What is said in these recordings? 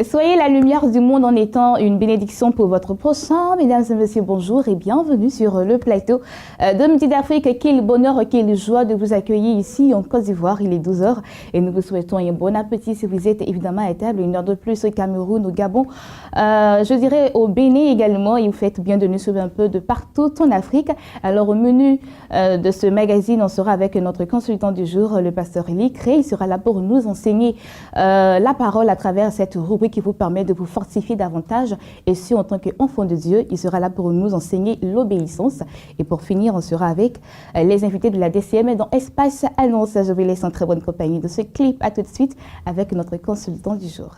Soyez la lumière du monde en étant une bénédiction pour votre prochain. Mesdames et messieurs, bonjour et bienvenue sur le plateau de Midi d'Afrique. Quel bonheur, quelle joie de vous accueillir ici en Côte d'Ivoire. Il est 12h et nous vous souhaitons un bon appétit si vous êtes évidemment à table. Une heure de plus au Cameroun, au Gabon, je dirais au Bénin également. Et vous faites bien de nous suivre un peu de partout en Afrique. Alors au menu de ce magazine, on sera avec notre consultant du jour, le pasteur Likre. Il sera là pour nous enseigner la parole à travers cette rubrique qui vous permet de vous fortifier davantage. Et si en tant qu'enfant de Dieu, il sera là pour nous enseigner l'obéissance. Et pour finir, on sera avec les invités de la DCM dans Espace Annonce. Je vous laisse en très bonne compagnie de ce clip. À tout de suite avec notre consultant du jour.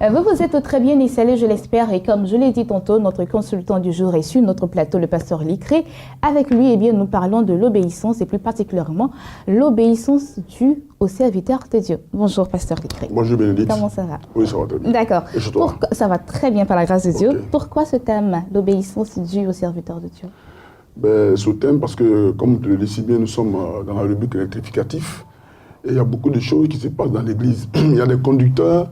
Vous êtes très bien installés, je l'espère, et comme je l'ai dit tantôt, notre consultant du jour est sur notre plateau, le pasteur Likre. Avec lui, eh bien, nous parlons de l'obéissance et plus particulièrement l'obéissance due au serviteur de Dieu. Bonjour, pasteur Likre. Bonjour, Bénédicte. Comment ça va? Oui, ça va très bien. D'accord. Et chez toi? Ça va très bien par la grâce de Dieu. Okay. Pourquoi ce thème, l'obéissance due au serviteur de Dieu? Ce thème, parce que, comme tu le dis si bien, nous sommes dans la rubrique rectificatif. Et il y a beaucoup de choses qui se passent dans l'Église. Il y a des conducteurs,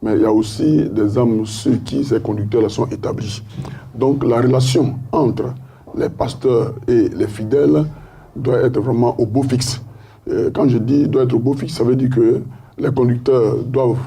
mais il y a aussi des hommes sur qui ces conducteurs-là sont établis. Donc la relation entre les pasteurs et les fidèles doit être vraiment au beau fixe. Quand je dis doit être au beau fixe, ça veut dire que les conducteurs doivent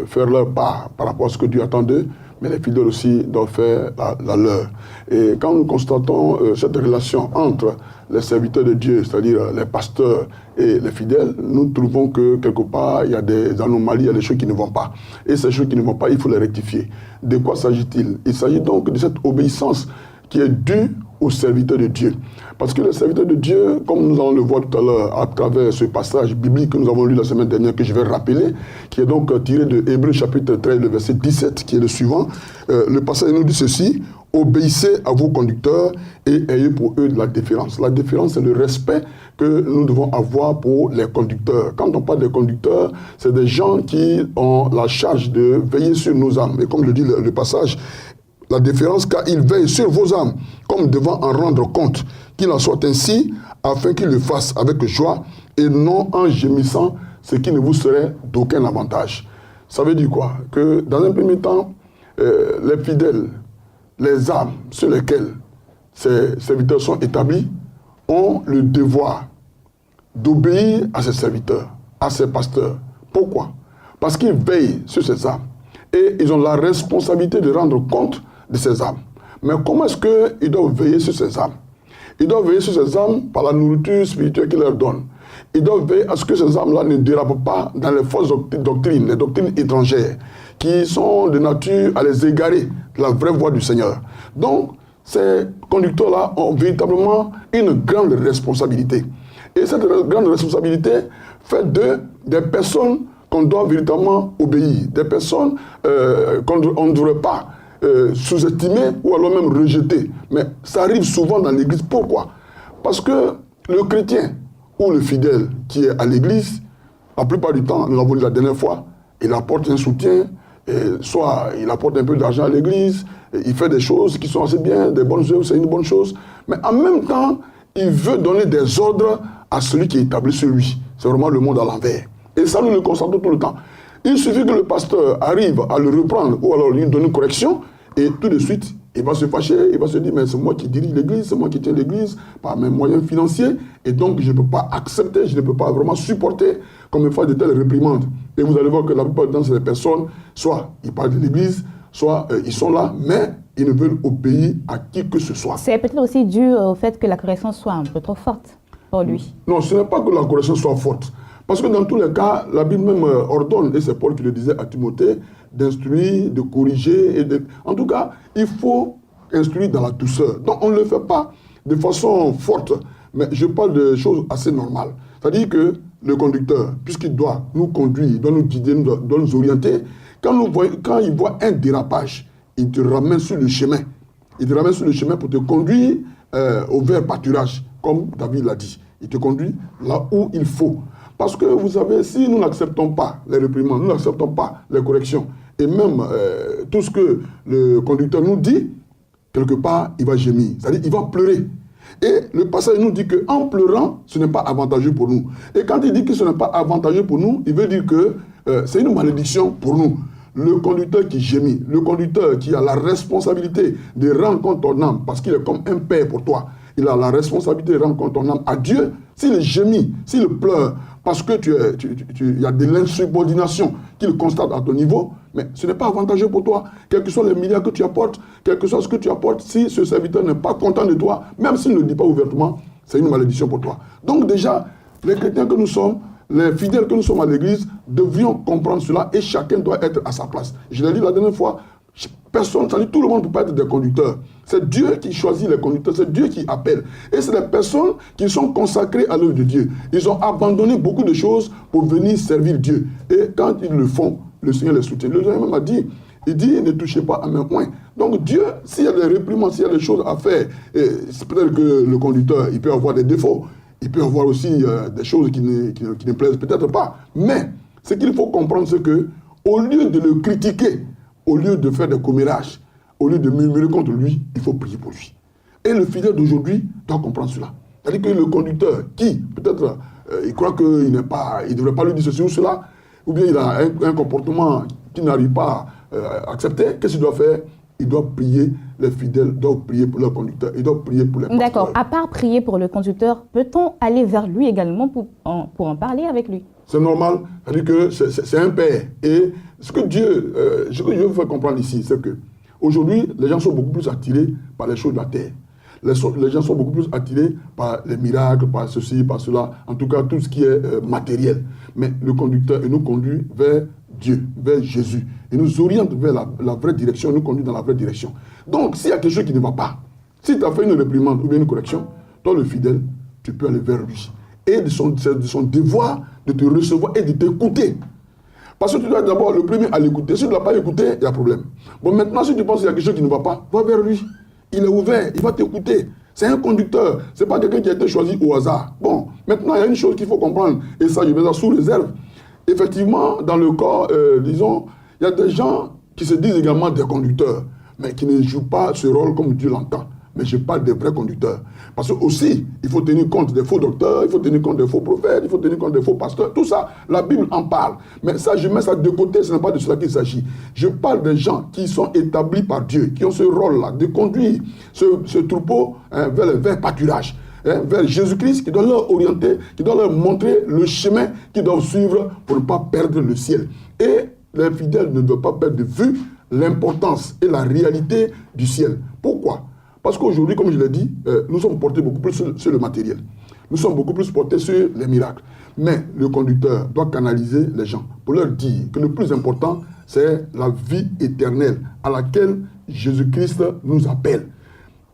faire leur part par rapport à ce que Dieu attend d'eux, mais les fidèles aussi doivent faire la leur. Et quand nous constatons cette relation entre les serviteurs de Dieu, c'est-à-dire les pasteurs et les fidèles, nous trouvons que quelque part, il y a des anomalies, il y a des choses qui ne vont pas. Et ces choses qui ne vont pas, il faut les rectifier. De quoi s'agit-il? Il s'agit donc de cette obéissance qui est due aux serviteurs de Dieu. Parce que les serviteurs de Dieu, comme nous allons le voir tout à l'heure à travers ce passage biblique que nous avons lu la semaine dernière, que je vais rappeler, qui est donc tiré de Hébreux chapitre 13, le verset 17, qui est le suivant. Le passage nous dit ceci: obéissez à vos conducteurs et ayez pour eux de la déférence. La déférence, c'est le respect que nous devons avoir pour les conducteurs. Quand on parle des conducteurs, c'est des gens qui ont la charge de veiller sur nos âmes. Et comme le dit le passage, la déférence, car ils veillent sur vos âmes, comme devant en rendre compte, qu'il en soit ainsi, afin qu'ils le fassent avec joie, et non en gémissant, ce qui ne vous serait d'aucun avantage. Ça veut dire quoi? Que dans un premier temps, les fidèles, les âmes sur lesquelles ces serviteurs sont établis, ont le devoir d'obéir à ces serviteurs, à ces pasteurs. Pourquoi? Parce qu'ils veillent sur ces âmes. Et ils ont la responsabilité de rendre compte de ces âmes. Mais comment est-ce qu'ils doivent veiller sur ces âmes? Ils doivent veiller sur ces âmes par la nourriture spirituelle qu'ils leur donnent. Ils doivent veiller à ce que ces âmes-là ne dérapent pas dans les fausses doctrines, les doctrines étrangères, qui sont de nature à les égarer de la vraie voie du Seigneur. Donc, ces conducteurs-là ont véritablement une grande responsabilité. Et cette grande responsabilité fait d'eux des personnes qu'on doit véritablement obéir, des personnes qu'on ne devrait pas sous-estimer ou alors même rejeter. Mais ça arrive souvent dans l'église. Pourquoi? Parce que le chrétien ou le fidèle qui est à l'église, la plupart du temps, nous l'avons dit la dernière fois, il apporte un soutien, soit il apporte un peu d'argent à l'église, il fait des choses qui sont assez bien, des bonnes œuvres, c'est une bonne chose, mais en même temps, il veut donner des ordres à celui qui est établi sur lui. C'est vraiment le monde à l'envers. Et ça, nous le constatons tout le temps. Il suffit que le pasteur arrive à le reprendre ou alors lui donner une correction, et tout de suite, il va se fâcher, il va se dire, mais c'est moi qui dirige l'église, c'est moi qui tiens l'église par mes moyens financiers, et donc je ne peux pas accepter, je ne peux pas vraiment supporter qu'on me fasse de telles réprimandes. Et vous allez voir que la plupart du temps, c'est les personnes, soit ils parlent de l'église, soit ils sont là, mais ils ne veulent obéir à qui que ce soit. C'est peut-être aussi dû au fait que la correction soit un peu trop forte pour lui. Non, ce n'est pas que la correction soit forte. Parce que dans tous les cas, la Bible même ordonne, et c'est Paul qui le disait à Timothée, d'instruire, de corriger. En tout cas, il faut instruire dans la douceur. Donc on ne le fait pas de façon forte, mais je parle de choses assez normales. C'est-à-dire que le conducteur, puisqu'il doit nous conduire, il doit nous guider, doit nous orienter, quand il voit un dérapage, il te ramène sur le chemin. Il te ramène sur le chemin pour te conduire au vert pâturage, comme David l'a dit. Il te conduit là où il faut. Parce que vous savez, si nous n'acceptons pas les réprimandes, nous n'acceptons pas les corrections, et même tout ce que le conducteur nous dit, quelque part, il va gémir. C'est-à-dire, il va pleurer. Et le passage nous dit qu'en pleurant, ce n'est pas avantageux pour nous. Et quand il dit que ce n'est pas avantageux pour nous, il veut dire que c'est une malédiction pour nous. Le conducteur qui gémit, le conducteur qui a la responsabilité de rendre compte ton âme, parce qu'il est comme un père pour toi, il a la responsabilité de rendre compte ton âme à Dieu. S'il gémit, s'il pleure, parce que il y a de l'insubordination qu'il constate à ton niveau, mais ce n'est pas avantageux pour toi. Quels que soient les milliards que tu apportes, quel que soit ce que tu apportes, si ce serviteur n'est pas content de toi, même s'il ne le dit pas ouvertement, c'est une malédiction pour toi. Donc déjà, les chrétiens que nous sommes, les fidèles que nous sommes à l'église, devrions comprendre cela et chacun doit être à sa place. Je l'ai dit la dernière fois, personne, c'est-à-dire tout le monde ne peut pas être des conducteurs. C'est Dieu qui choisit les conducteurs, c'est Dieu qui appelle. Et c'est des personnes qui sont consacrées à l'œuvre de Dieu. Ils ont abandonné beaucoup de choses pour venir servir Dieu. Et quand ils le font, le Seigneur les soutient. Le Seigneur même a dit, il dit, ne touchez pas à mes poings. Donc Dieu, s'il y a des réprimandes, s'il y a des choses à faire, c'est peut-être que le conducteur, il peut avoir des défauts. Il peut avoir aussi des choses qui ne plaisent peut-être pas. Mais ce qu'il faut comprendre, c'est que au lieu de le critiquer, au lieu de faire des commérages, au lieu de murmurer contre lui, il faut prier pour lui. Et le fidèle d'aujourd'hui doit comprendre cela. C'est-à-dire que le conducteur qui, peut-être, il croit qu'il ne devrait pas lui dire ceci ou cela, ou bien il a un comportement qu'il n'arrive pas à accepter, qu'est-ce qu'il doit faire? Il doit prier, les fidèles doivent prier pour leur conducteur, ils doivent prier pour les pasteurs. D'accord. À part prier pour le conducteur, peut-on aller vers lui également pour en parler avec lui? C'est normal, c'est-à-dire que c'est un père. Et ce que Dieu, ce que je veux vous faire comprendre ici, c'est que aujourd'hui, les gens sont beaucoup plus attirés par les choses de la terre. Les gens sont beaucoup plus attirés par les miracles, par ceci, par cela, en tout cas tout ce qui est matériel. Mais le conducteur, il nous conduit vers Dieu, vers Jésus. Il nous oriente vers la vraie direction, il nous conduit dans la vraie direction. Donc, s'il y a quelque chose qui ne va pas, si tu as fait une réprimande ou bien une correction, toi le fidèle, tu peux aller vers lui. Et de son devoir de te recevoir et de t'écouter. Parce que tu dois être d'abord le premier à l'écouter. Si tu ne l'as pas écouté, il y a problème. Bon, maintenant, si tu penses qu'il y a quelque chose qui ne va pas, va vers lui. Il est ouvert, il va t'écouter. C'est un conducteur, ce n'est pas quelqu'un qui a été choisi au hasard. Bon, maintenant, il y a une chose qu'il faut comprendre, et ça, je mets ça sous réserve. Effectivement, dans le corps, disons, il y a des gens qui se disent également des conducteurs, mais qui ne jouent pas ce rôle comme Dieu l'entend. Mais je parle des vrais conducteurs. Parce que aussi, il faut tenir compte des faux docteurs, il faut tenir compte des faux prophètes, il faut tenir compte des faux pasteurs. Tout ça, la Bible en parle. Mais ça, je mets ça de côté, ce n'est pas de cela qu'il s'agit. Je parle des gens qui sont établis par Dieu, qui ont ce rôle-là de conduire ce troupeau vers le vert pâturage, vers Jésus-Christ, qui doit leur orienter, qui doit leur montrer le chemin qu'ils doivent suivre pour ne pas perdre le ciel. Et les fidèles ne doivent pas perdre de vue l'importance et la réalité du ciel. Pourquoi ? Parce qu'aujourd'hui, comme je l'ai dit, nous sommes portés beaucoup plus sur le matériel. Nous sommes beaucoup plus portés sur les miracles. Mais le conducteur doit canaliser les gens pour leur dire que le plus important, c'est la vie éternelle à laquelle Jésus-Christ nous appelle.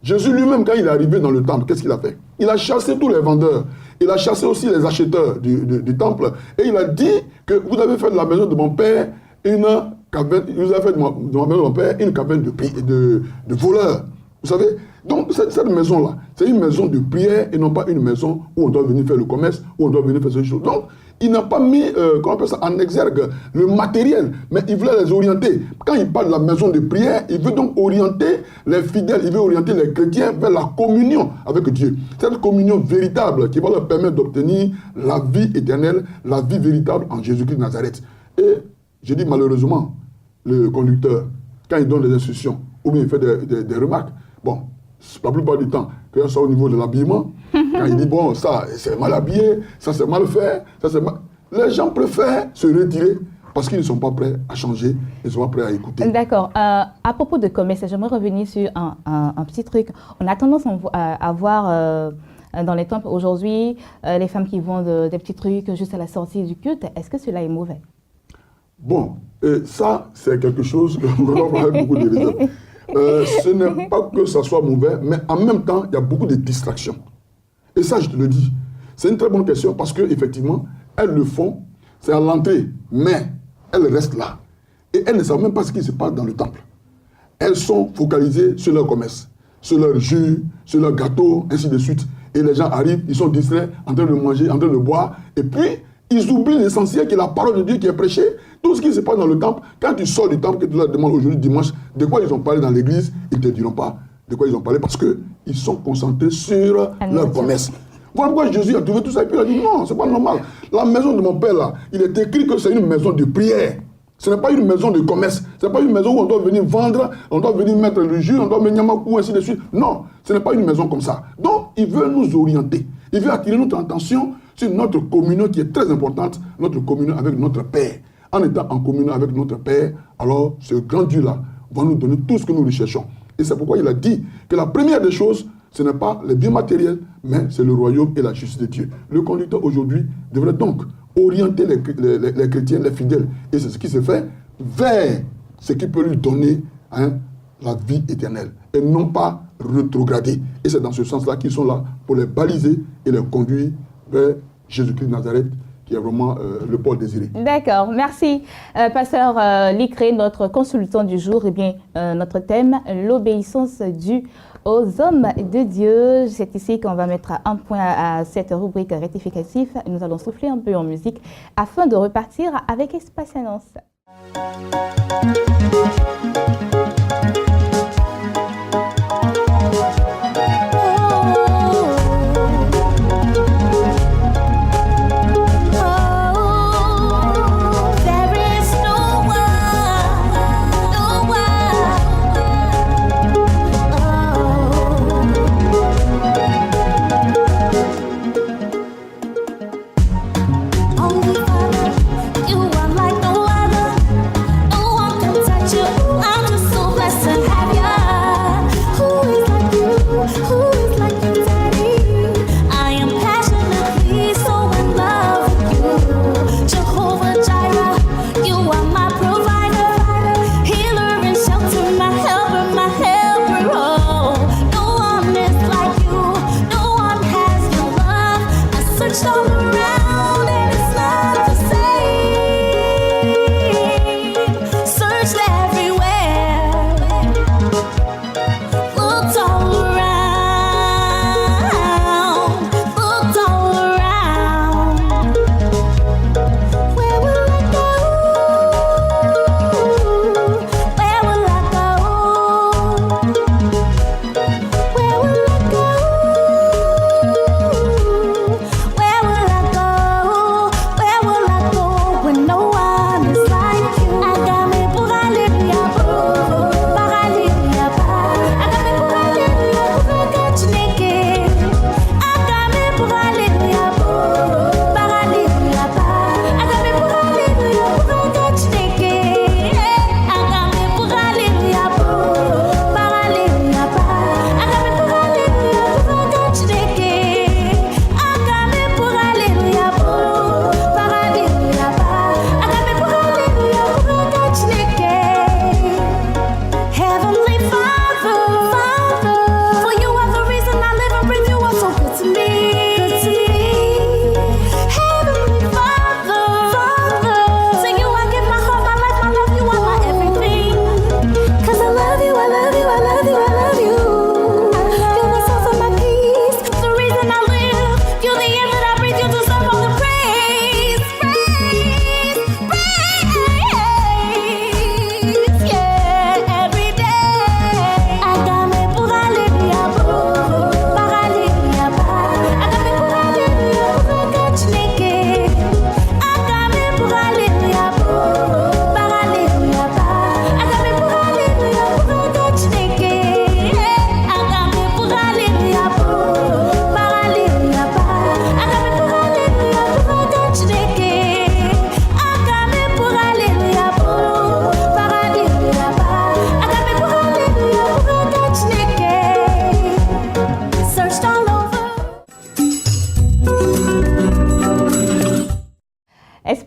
Jésus lui-même, quand il est arrivé dans le temple, qu'est-ce qu'il a fait? Il a chassé tous les vendeurs. Il a chassé aussi les acheteurs du temple. Et il a dit que vous avez fait de la maison de mon père une caverne, vous avez fait de la maison de mon père une caverne de voleurs. Vous savez? Donc cette maison-là, c'est une maison de prière et non pas une maison où on doit venir faire le commerce, où on doit venir faire ces choses. Donc, il n'a pas mis, comment on appelle ça, en exergue le matériel, mais il voulait les orienter. Quand il parle de la maison de prière, il veut donc orienter les fidèles, il veut orienter les chrétiens vers la communion avec Dieu. Cette communion véritable qui va leur permettre d'obtenir la vie éternelle, la vie véritable en Jésus-Christ de Nazareth. Et je dis malheureusement, le conducteur, quand il donne des instructions, ou bien il fait des remarques, bon, la plupart du temps, que ce soit au niveau de l'habillement, quand il dit, bon, ça c'est mal habillé, ça c'est mal fait, ça c'est mal... Les gens préfèrent se retirer parce qu'ils ne sont pas prêts à changer, ils ne sont pas prêts à écouter. D'accord. À propos de commerce, j'aimerais revenir sur un petit truc. On a tendance à voir dans les temples aujourd'hui les femmes qui vendent des petits trucs juste à la sortie du culte. Est-ce que cela est mauvais? Bon, ça c'est quelque chose que nous avons avec beaucoup de réserves. Ce n'est pas que ça soit mauvais, mais en même temps, il y a beaucoup de distractions. Et ça, je te le dis, c'est une très bonne question parce qu'effectivement, elles le font, c'est à l'entrée, mais elles restent là. Et elles ne savent même pas ce qui se passe dans le temple. Elles sont focalisées sur leur commerce, sur leur jus, sur leur gâteau, ainsi de suite. Et les gens arrivent, ils sont distraits, en train de manger, en train de boire, et puis ils oublient l'essentiel qui est la parole de Dieu qui est prêchée. Tout ce qui se passe dans le temple, quand tu sors du temple, que tu leur demandes aujourd'hui dimanche, de quoi ils ont parlé dans l'église, ils ne te diront pas de quoi ils ont parlé parce qu'ils sont concentrés sur leur commerce. Voilà pourquoi Jésus a trouvé tout ça et puis il a dit non, c'est pas normal. La maison de mon père là, il est écrit que c'est une maison de prière. Ce n'est pas une maison de commerce. Ce n'est pas une maison où on doit venir vendre, on doit venir mettre le jus, on doit venir nyamakou, ainsi de suite. Non, ce n'est pas une maison comme ça. Donc, il veut nous orienter. Il veut attirer notre attention sur notre communion qui est très importante, notre communion avec notre Père. En étant en communion avec notre Père, alors ce grand Dieu-là va nous donner tout ce que nous recherchons. Et c'est pourquoi il a dit que la première des choses, ce n'est pas les biens matériels, mais c'est le royaume et la justice de Dieu. Le conducteur aujourd'hui devrait donc orienter les chrétiens, les fidèles, et c'est ce qui se fait, vers ce qui peut lui donner la vie éternelle, et non pas rétrograder. Et c'est dans ce sens-là qu'ils sont là pour les baliser et les conduire vers Jésus-Christ de Nazareth, qui est vraiment le pôle désiré. D'accord, merci. Pasteur Licré, notre consultant du jour, eh bien, notre thème, l'obéissance due aux hommes de Dieu. C'est ici qu'on va mettre un point à cette rubrique rectificative. Nous allons souffler un peu en musique afin de repartir avec expatience. You are like no other. No one can touch you.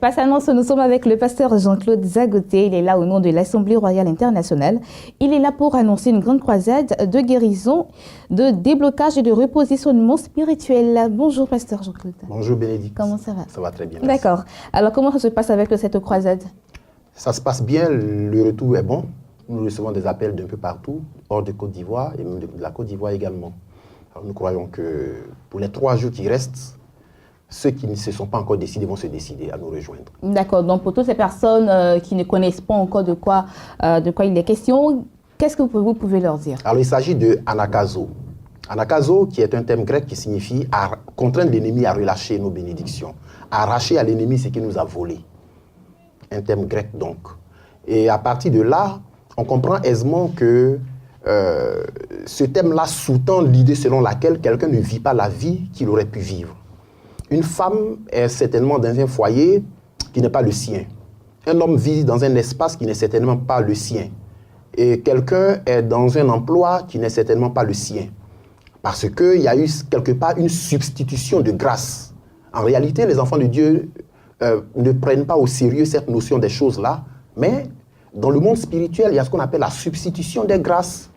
passe annonce, nous sommes avec le pasteur Jean-Claude Zagoté. Il est là au nom de l'Assemblée royale internationale. Il est là pour annoncer une grande croisade de guérison, de déblocage et de repositionnement spirituel. Bonjour, pasteur Jean-Claude. Bonjour, Bénédicte. Comment ça va? Ça va très bien. Merci. D'accord. Alors, comment ça se passe avec cette croisade? Ça se passe bien, le retour est bon. Nous recevons des appels d'un peu partout, hors de Côte d'Ivoire et même de la Côte d'Ivoire également. Alors, nous croyons que pour les 3 jours qui restent, ceux qui ne se sont pas encore décidés vont se décider à nous rejoindre. D'accord. Donc, pour toutes ces personnes qui ne connaissent pas encore de quoi il est question, qu'est-ce que vous pouvez leur dire? Alors, il s'agit de anakazo. Anakazo, qui est un terme grec qui signifie contraindre l'ennemi à relâcher nos bénédictions, arracher à l'ennemi ce qu'il nous a volé. Un terme grec donc. Et à partir de là, on comprend aisément que ce thème-là sous-tend l'idée selon laquelle quelqu'un ne vit pas la vie qu'il aurait pu vivre. Une femme est certainement dans un foyer qui n'est pas le sien. Un homme vit dans un espace qui n'est certainement pas le sien. Et quelqu'un est dans un emploi qui n'est certainement pas le sien. Parce qu'il y a eu quelque part une substitution de grâce. En réalité, les enfants de Dieu ne prennent pas au sérieux cette notion des choses-là, mais dans le monde spirituel, il y a ce qu'on appelle la substitution des grâces.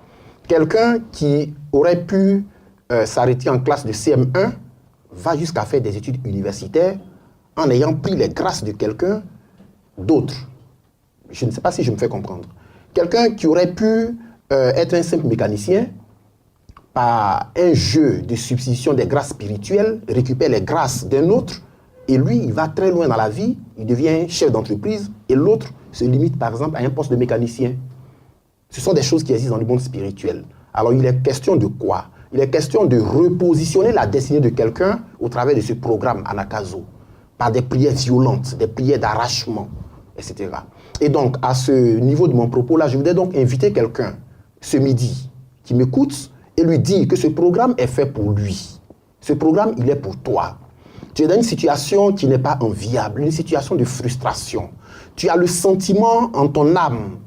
Quelqu'un qui aurait pu s'arrêter en classe de CM1 va jusqu'à faire des études universitaires en ayant pris les grâces de quelqu'un d'autre. Je ne sais pas si je me fais comprendre. Quelqu'un qui aurait pu être un simple mécanicien, par un jeu de substitution des grâces spirituelles, récupère les grâces d'un autre, et lui, il va très loin dans la vie, il devient chef d'entreprise, et l'autre se limite par exemple à un poste de mécanicien. Ce sont des choses qui existent dans le monde spirituel. Alors il est question de quoi? Il est question de repositionner la destinée de quelqu'un au travers de ce programme Anakazo, par des prières violentes, des prières d'arrachement, etc. Et donc, à ce niveau de mon propos-là, je voudrais donc inviter quelqu'un ce midi qui m'écoute et lui dire que ce programme est fait pour lui. Ce programme, il est pour toi. Tu es dans une situation qui n'est pas enviable, une situation de frustration. Tu as le sentiment en ton âme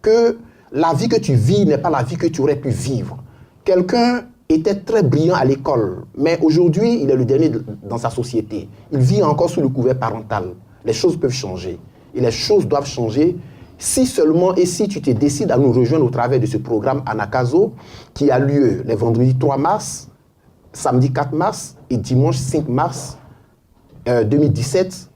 que la vie que tu vis n'est pas la vie que tu aurais pu vivre. Quelqu'un était très brillant à l'école, mais aujourd'hui, il est le dernier dans sa société. Il vit encore sous le couvert parental. Les choses peuvent changer. Et les choses doivent changer si seulement et si tu te décides à nous rejoindre au travers de ce programme Anakazo qui a lieu les vendredis 3 mars, samedi 4 mars et dimanche 5 mars 2017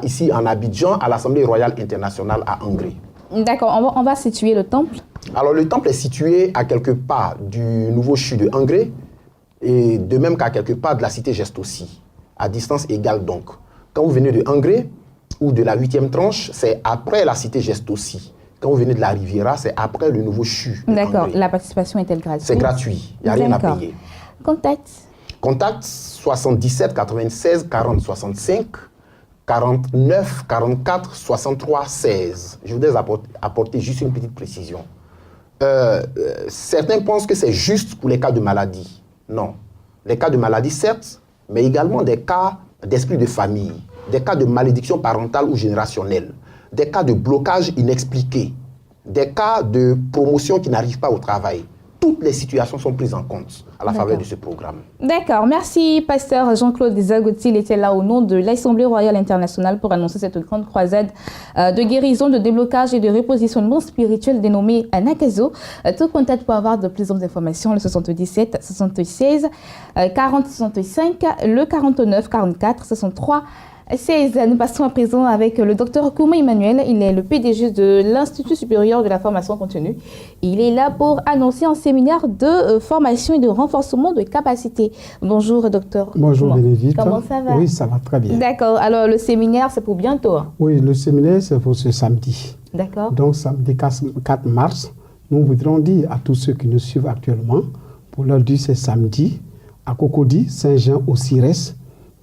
ici en Abidjan à l'Assemblée royale internationale à Angers. D'accord, on va situer le temple. Alors le temple est situé à quelques pas du nouveau CHU de Angers et de même qu'à quelques pas de la cité Geste aussi, à distance égale donc. Quand vous venez de Angers ou de la 8e tranche, c'est après la cité Geste aussi. Quand vous venez de la Riviera, c'est après le nouveau CHU. D'accord, la participation est-elle gratuite? C'est gratuit, il n'y a rien à payer. Contact 77 96 40 65 49 44 63 16. Je voudrais apporter juste une petite précision. Certains pensent que c'est juste pour les cas de maladie. Non. Les cas de maladie, certes, mais également des cas d'esprit de famille, des cas de malédiction parentale ou générationnelle, des cas de blocage inexpliqué, des cas de promotion qui n'arrivent pas au travail. Toutes les situations sont prises en compte à la faveur de ce programme. D'accord. Merci, pasteur Jean-Claude Zagoté. Il était là au nom de l'Assemblée royale internationale pour annoncer cette grande croisade de guérison, de déblocage et de repositionnement spirituel dénommée Anakazo. Tout contact pour avoir de plus d'informations, le 77 76 40 65, le 49 44 63 16. Nous passons à présent avec le docteur Kouma Emmanuel. Il est le PDG de l'Institut supérieur de la formation continue. Il est là pour annoncer un séminaire de formation et de renforcement de capacité. Bonjour, docteur. Bonjour, Bénédicte. Comment ça va? Oui, ça va très bien. D'accord. Alors, le séminaire, c'est pour bientôt? Oui, le séminaire, c'est pour ce samedi. D'accord. Donc, samedi 4 mars, nous voudrons dire à tous ceux qui nous suivent actuellement, pour leur dire c'est samedi, à Cocody, Saint-Jean, au Cires.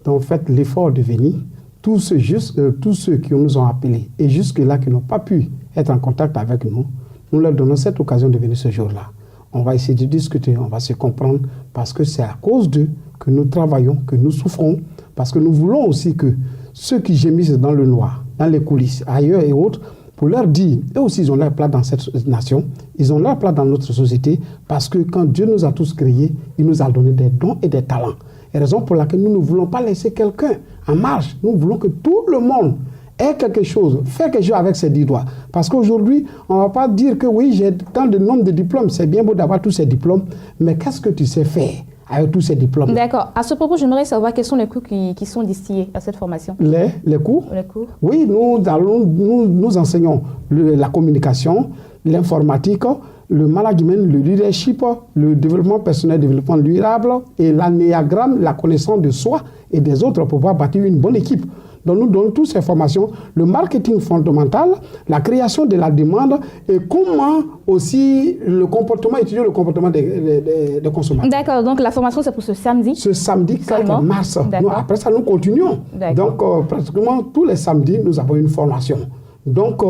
Donc, faites l'effort de venir. Tous ceux qui nous ont appelés et jusque-là qui n'ont pas pu être en contact avec nous, nous leur donnons cette occasion de venir ce jour-là. On va essayer de discuter, on va se comprendre parce que c'est à cause d'eux que nous travaillons, que nous souffrons, parce que nous voulons aussi que ceux qui gémissent dans le noir, dans les coulisses, ailleurs et autres, pour leur dire, eux aussi ils ont leur place dans cette nation, ils ont leur place dans notre société, parce que quand Dieu nous a tous créés, il nous a donné des dons et des talents. Et raison pour laquelle nous ne voulons pas laisser quelqu'un en marge. Nous voulons que tout le monde ait quelque chose, faire quelque chose avec ses 10 doigts. Parce qu'aujourd'hui, on ne va pas dire que oui, j'ai tant de nombre de diplômes, c'est bien beau d'avoir tous ces diplômes, mais qu'est-ce que tu sais faire avec tous ces diplômes? D'accord. À ce propos, j'aimerais savoir quels sont les cours qui sont distillés à cette formation. Les cours? Les cours. Oui, nous enseignons la communication, l'informatique, le management, le leadership, le développement personnel, le développement durable et l'anéagramme, la connaissance de soi et des autres pour pouvoir bâtir une bonne équipe. Donc nous donnons toutes ces formations, le marketing fondamental, la création de la demande et comment aussi étudier le comportement des consommateurs. D'accord, donc la formation c'est pour ce samedi? Ce samedi 4 mars. Après ça, nous continuons. Donc pratiquement tous les samedis, nous avons une formation. Donc,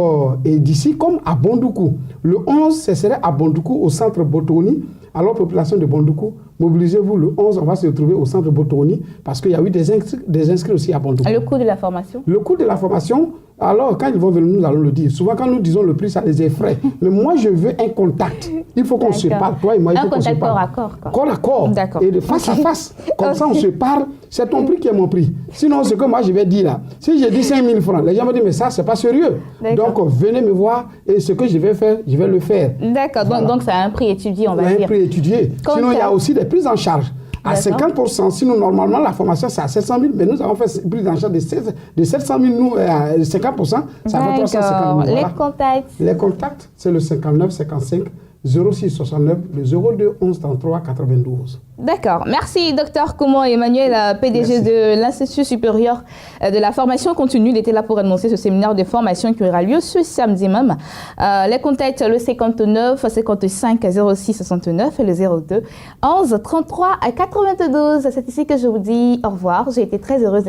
et d'ici, comme à Bondoukou, le 11, ce serait à Bondoukou, au centre Botoni. Alors, population de Bondoukou, mobilisez-vous. Le 11, on va se retrouver au centre Botoni parce qu'il y a eu des inscrits aussi à Bondoukou. Le coût de la formation? Le coût de la formation, alors, quand ils vont venir, nous allons le dire. Souvent, quand nous disons le prix, ça les effraie. Mais moi, je veux un contact. Il faut qu'on se parle, toi et moi. Il faut qu'on se parle. Un contact corps à corps. Corps à corps. D'accord. Et de face à face. Comme ça, on se parle. C'est ton prix qui est mon prix. Sinon, ce que moi, je vais dire là. Si j'ai dit 5 000 francs, les gens me disent, mais ça, c'est pas sérieux. Donc, venez me voir et ce que je vais faire, je vais le faire. D'accord. Voilà. Donc, c'est un prix étudié, on va dire. Un prix étudié. Sinon, il y a aussi des prises en charge. À 50%, sinon normalement la formation c'est à 700 000, mais nous avons fait une prise en charge de 700 000, nous à 50%, ça fait 350 000. Les contacts? Les contacts, c'est le 59 55 06 69, le 02 11 33 92. D'accord. Merci, Dr Koumou Emmanuel, PDG de l'Institut supérieur de la formation continue. Il était là pour annoncer ce séminaire de formation qui aura lieu ce samedi même. Les contacts, le 59 55 06 69 et le 02 11 33 92. C'est ici que je vous dis au revoir. J'ai été très heureuse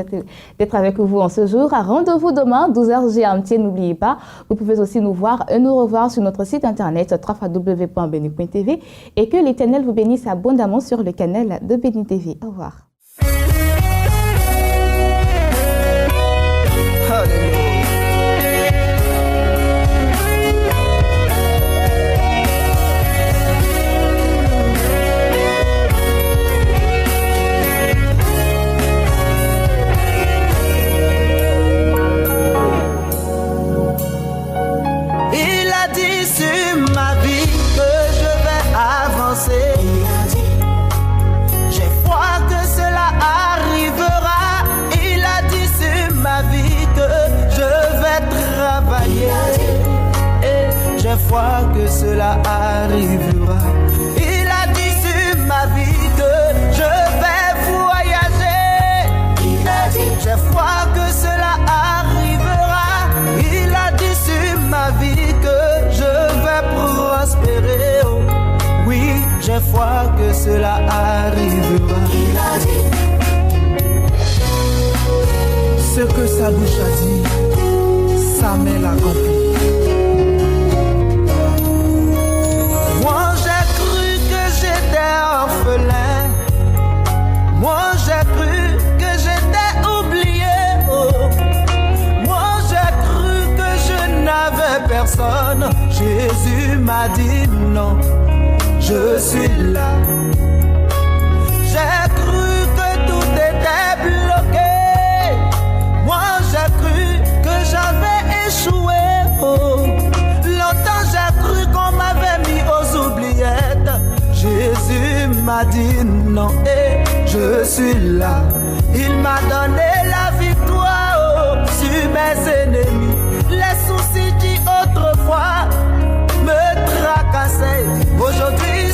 d'être avec vous en ce jour. Rendez-vous demain, 12h GMT. N'oubliez pas, vous pouvez aussi nous voir et nous revoir sur notre site internet www.beni.tv et que l'Éternel vous bénisse abondamment sur le canal de Béni TV. Au revoir. Il a dit sur ma vie que je vais avancer. J'ai foi que cela arrivera. Il a dit sur ma vie que je vais travailler. Et j'ai foi que cela arrivera. Il a dit sur ma vie que je vais voyager. Il a dit j'ai foi que cela arrivera. Il a dit sur ma vie que je vais prospérer. Oh, oui, j'ai foi que cela arrivera. Il a dit ce que sa bouche a dit, sa main l'accomplit. Moi j'ai cru que j'étais orphelin. Moi j'ai cru que j'étais oublié. Oh. Moi j'ai cru que je n'avais personne. Jésus m'a dit non, je suis là. J'ai cru que tout était bloqué. Moi j'ai cru que j'avais échoué. Oh. Longtemps j'ai cru qu'on m'avait mis aux oubliettes. Jésus m'a dit non et je suis là. Il m'a donné la victoire sur mes ennemis. Les soucis qui autrefois me tracassaient, aujourd'hui